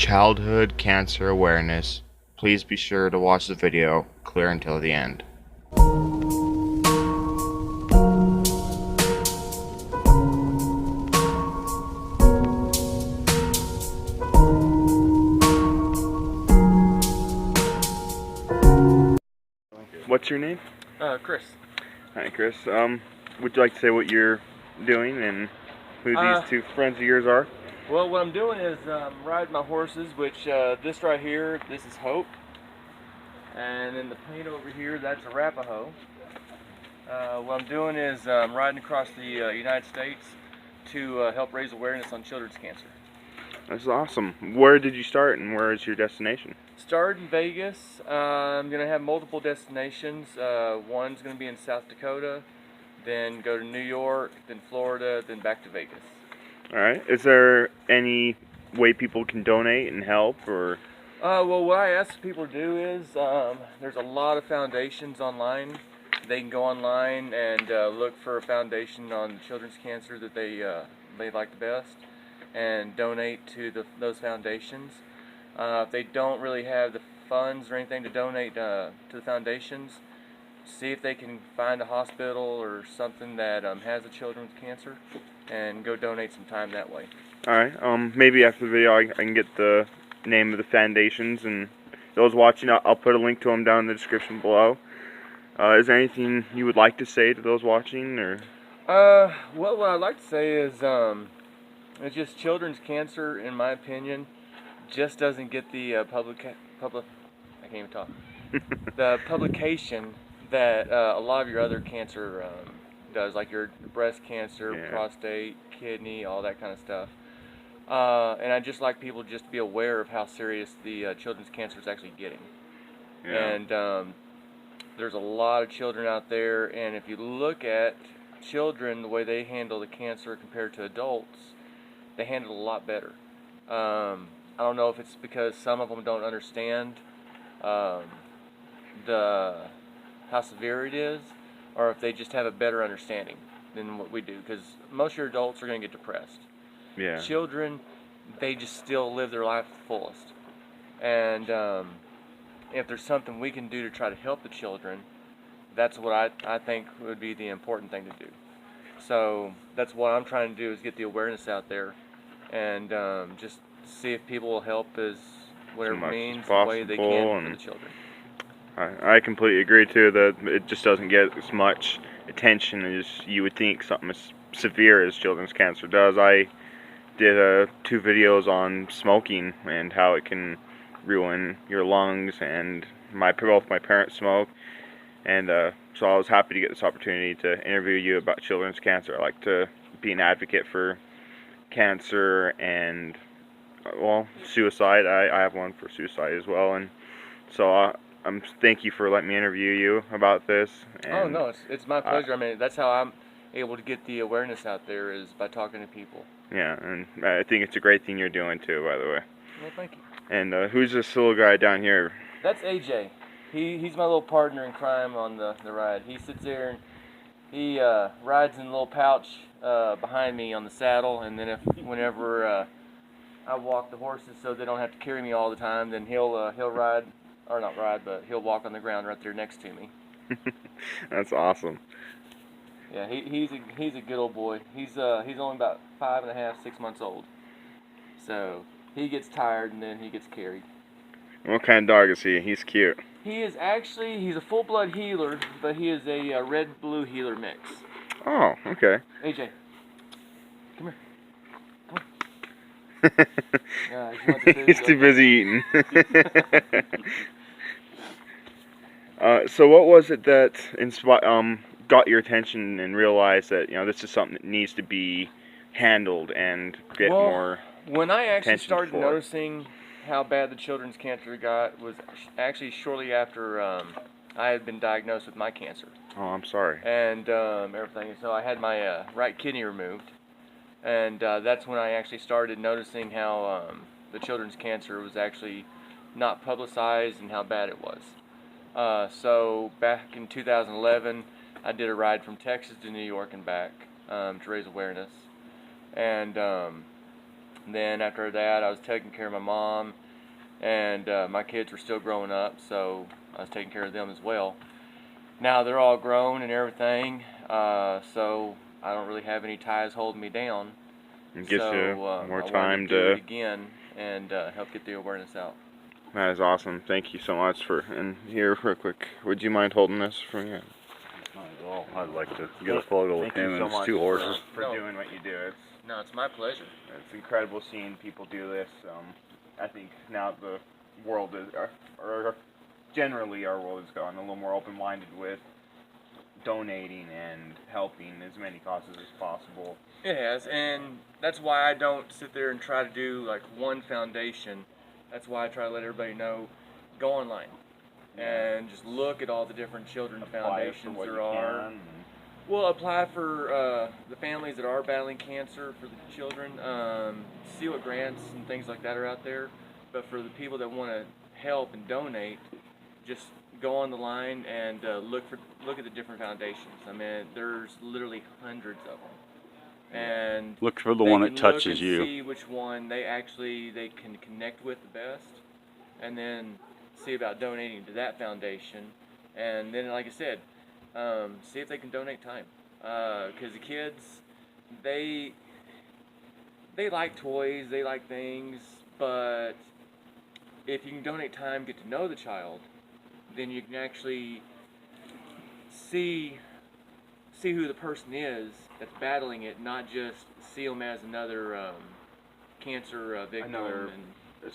childhood cancer awareness, please be sure to watch the video clear until the end. What's your name? Chris. Hi, Chris. Would you like to say what you're doing and who these two friends of yours are? Well, what I'm doing is riding my horses, which this right here, this is Hope. And then the paint over here, that's Arapaho. What I'm doing is riding across the United States to help raise awareness on children's cancer. That's awesome. Where did you start and where is your destination? Started in Vegas. I'm going to have multiple destinations. One's going to be in South Dakota, then go to New York, then Florida, then back to Vegas. Alright. Is there any way people can donate and help, or? Well, what I ask people to do is, there's a lot of foundations online. They can go online and look for a foundation on children's cancer that they like the best and donate to those foundations. If they don't really have the funds or anything to donate to the foundations, see if they can find a hospital or something that has a children with cancer and go donate some time that way. Alright, maybe after the video I can get the name of the foundations, and those watching, I'll put a link to them down in the description below. Is there anything you would like to say to those watching, or? Well, what I'd like to say is, it's just children's cancer, in my opinion, just doesn't get the I can't even talk. The publication that a lot of your other cancer does, like your breast cancer, Yeah. prostate, kidney, all that kind of stuff. And I just like people just to be aware of how serious the children's cancer is actually getting. Yeah. And there's a lot of children out there, and if you look at children, the way they handle the cancer compared to adults, they handle it a lot better. I don't know if it's because some of them don't understand how severe it is, or if they just have a better understanding than what we do, because most of your adults are going to get depressed. Yeah. Children, they just still live their life to the fullest. And if there's something we can do to try to help the children, that's what I think would be the important thing to do. So that's what I'm trying to do, is get the awareness out there and just see if people will help as whatever means, the way they can for the children. I completely agree too that it just doesn't get as much attention as you would think something as severe as children's cancer does. I did 2 videos on smoking and how it can ruin your lungs, and both my parents smoke, and so I was happy to get this opportunity to interview you about children's cancer. I like to be an advocate for cancer and well, suicide. I have one for suicide as well, and so thank you for letting me interview you about this. And, oh no, it's my pleasure. I mean, that's how I'm able to get the awareness out there, is by talking to people. Yeah, and I think it's a great thing you're doing too, by the way. Well, thank you. And who's this little guy down here? That's AJ. He's my little partner in crime on the ride. He sits there and he rides in a little pouch behind me on the saddle, and then whenever I walk the horses so they don't have to carry me all the time, then he'll ride, or not ride, but he'll walk on the ground right there next to me. That's awesome. Yeah, he's a good old boy. He's only about 5.5, 6 months old. So he gets tired and then he gets carried. What kind of dog is he? He's cute. He's a full-blood healer, but he is a red-blue healer mix. Oh, okay. AJ, come here. He's too busy eating. So what was it that got your attention and realized that this is something that needs to be handled and get more when I actually attention started for? noticing how bad the children's cancer got was actually shortly after I had been diagnosed with my cancer. Oh, I'm sorry. And everything. So I had my right kidney removed, and that's when I actually started noticing how the children's cancer was actually not publicized and how bad it was. So back in 2011, I did a ride from Texas to New York and back to raise awareness. And And then after that, I was taking care of my mom, and my kids were still growing up, so I was taking care of them as well. Now they're all grown and everything, so I don't really have any ties holding me down. It gives so, you I more wanted time do to. it again and help get the awareness out. That is awesome. Thank you so much for. And here, real quick, would you mind holding this for me? Not at all. I'd like to get a photo with him and his two horses. for No. doing what you do. No, it's my pleasure. It's incredible seeing people do this. I think now the world is, or generally our world has gotten a little more open-minded with donating and helping as many causes as possible. It has, and that's why I don't sit there and try to do like one foundation. That's why I try to let everybody know, go online and just look at all the different children's foundations there are. Well, apply for the families that are battling cancer for the children. See what grants and things like that are out there. But for the people that want to help and donate, just go on the line and look at the different foundations. I mean, there's literally hundreds of them, and Look for the they one can that touches look and you. See which one they can connect with the best, and then see about donating to that foundation. And then, like I said, see if they can donate time, because the kids, they like toys, they like things, but if you can donate time, get to know the child, then you can actually see who the person is that's battling it, not just see them as another cancer victim. Another,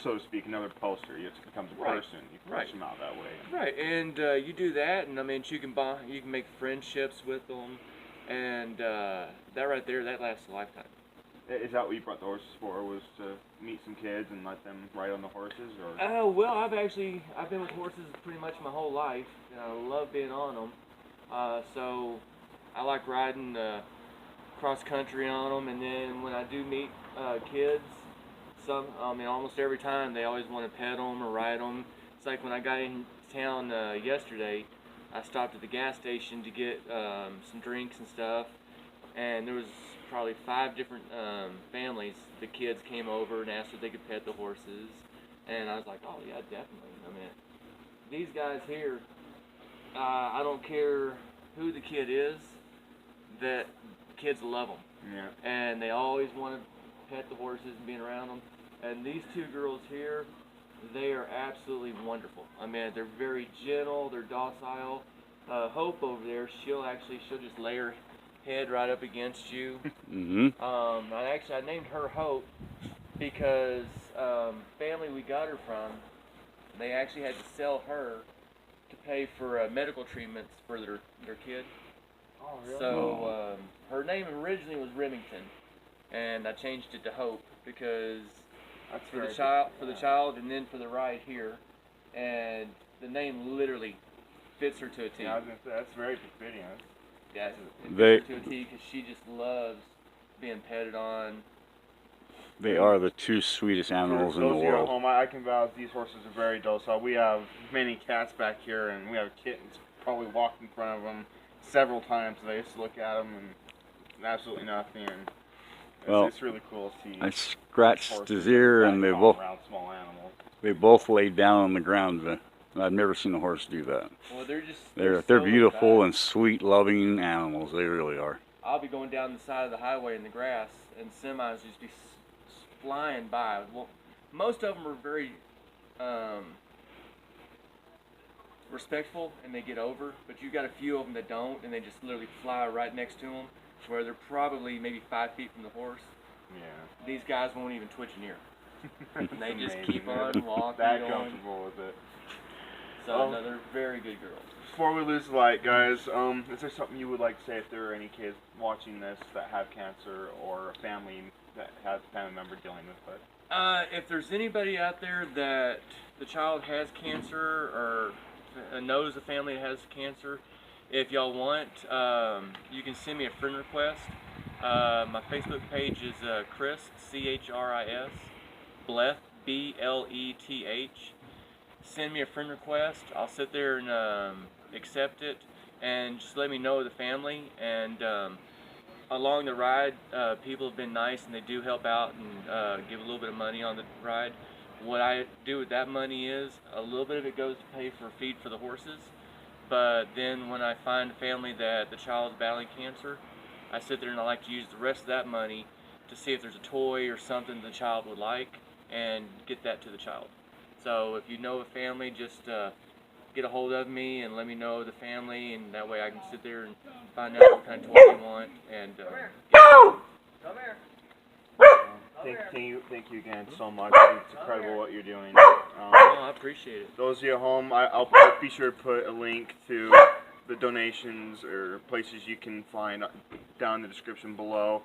so to speak, another poster. It becomes a Right. person. You can Right. push them out that way. Right, and you do that, and I mean, you can make friendships with them, and that right there, that lasts a lifetime. Is that what you brought the horses for? Was to meet some kids and let them ride on the horses, or? Well, I've been with horses pretty much my whole life, and I love being on them. So I like riding cross country on them, and then when I do meet kids, almost every time they always want to pet them or ride them. It's like when I got in town yesterday, I stopped at the gas station to get some drinks and stuff, and there was probably 5 different families. The kids came over and asked if they could pet the horses, and I was like, oh yeah, definitely. I mean, these guys here, I don't care who the kid is, that kids love them, Yeah. and they always want to pet the horses and being around them. And these 2 girls here, they are absolutely wonderful. I mean, they're very gentle, they're docile. Hope over there, she'll just lay her head right up against you. Mm-hmm. I named her Hope because family we got her from, they actually had to sell her to pay for medical treatments for their kid. Oh, really? So her name originally was Remington, and I changed it to Hope because That's for the very child, and then for the ride here, and the name literally fits her to a T. Yeah, I was gonna say, that's very befitting. Yeah, it They- fits her to a T because she just loves being petted on. They are the 2 sweetest animals in the For those of you at world. home, I can vouch these horses are very docile. We have many cats back here, and we have kittens probably walked in front of them several times. They just look at them and absolutely nothing. And Well, it's really cool to see. I scratched horses his ear, and riding around small animals. they both laid down on the ground. I've never seen a horse do that. Well, They're so beautiful laid and sweet, loving animals. They really are. back. I'll be going down the side of the highway in the grass, and semis just be flying by. Well, most of them are very respectful, and they get over. But you got a few of them that don't, and they just literally fly right next to them, where they're probably maybe 5 feet from the horse. Yeah. These guys won't even twitch an ear. And they just Amazing. keep on walking, That going. comfortable with it. So, no, they're very good girls. Before we lose the light, guys, is there something you would like to say if there are any kids watching this that have cancer or a family that has a family member dealing with it? If there's anybody out there that the child has cancer or knows a family that has cancer, if y'all want, you can send me a friend request. My Facebook page is Chris, C-H-R-I-S, Bleth, B-L-E-T-H. Send me a friend request. I'll sit there and accept it, and just let me know the family. And along the ride, people have been nice and they do help out and give a little bit of money on the ride. What I do with that money is a little bit of it goes to pay for feed for the horses, but then when I find a family that the child is battling cancer, I sit there and I like to use the rest of that money to see if there's a toy or something the child would like and get that to the child. So if you know a family, just get a hold of me and let me know the family, and that way I can sit there and find out what kind of toy they want. And Thank you again so much. Oh, It's incredible what you're doing. I appreciate it. Those of you at home, I'll be sure to put a link to the donations or places you can find down in the description below.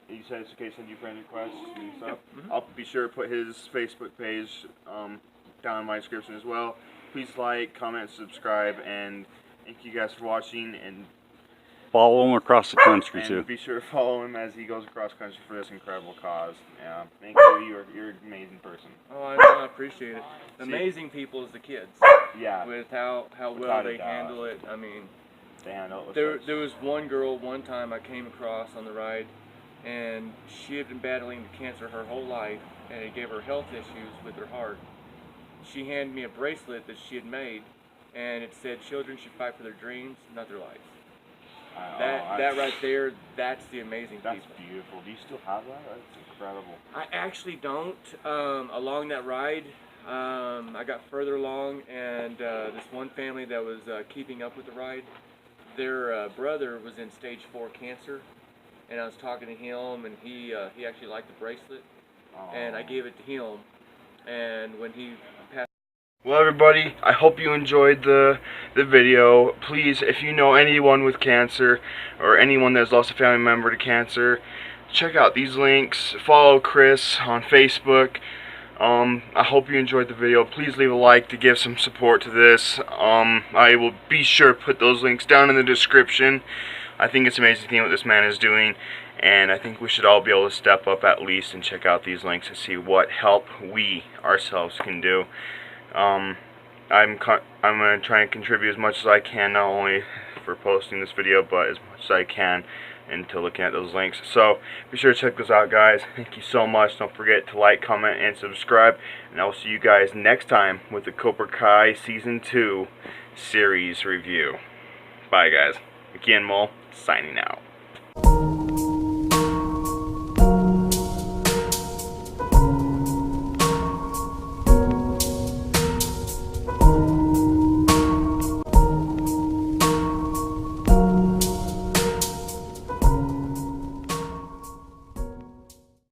You said it's okay to send you friend requests and stuff. I'll be sure to put his Facebook page down in my description as well. Please like, comment, subscribe, and thank you guys for watching. And Follow him across the country too. be sure to follow him as he goes across country for this incredible cause. Thank you. You're an amazing person. Oh, I know. I appreciate it. Amazing people is the kids. Yeah. With how well they handle it. I mean, They handle it with there was one girl one time I came across on the ride, and she had been battling cancer her whole life, and it gave her health issues with her heart. She handed me a bracelet that she had made, and it said children should fight for their dreams, not their lives. That right there, that's the amazing people. That's beautiful. Do you still have that? That's incredible. I actually don't. Along that ride, I got further along, and this one family that was keeping up with the ride, their brother was in stage 4 cancer, and I was talking to him, and he actually liked the bracelet, and I gave it to him, and when he passed. Well, everybody, I hope you enjoyed the video. Please, if you know anyone with cancer or anyone that's lost a family member to cancer, check out these links. Follow Chris on Facebook. I hope you enjoyed the video. Please leave a like to give some support to this. I will be sure to put those links down in the description. I think it's an amazing thing what this man is doing, and I think we should all be able to step up at least and check out these links and see what help we ourselves can do. I'm going to try and contribute as much as I can, not only for posting this video, but as much as I can into looking at those links. So be sure to check this out, guys. Thank you so much. Don't forget to like, comment, and subscribe, and I will see you guys next time with the Cobra Kai Season 2 series review. Bye, guys. Again, Mole, signing out.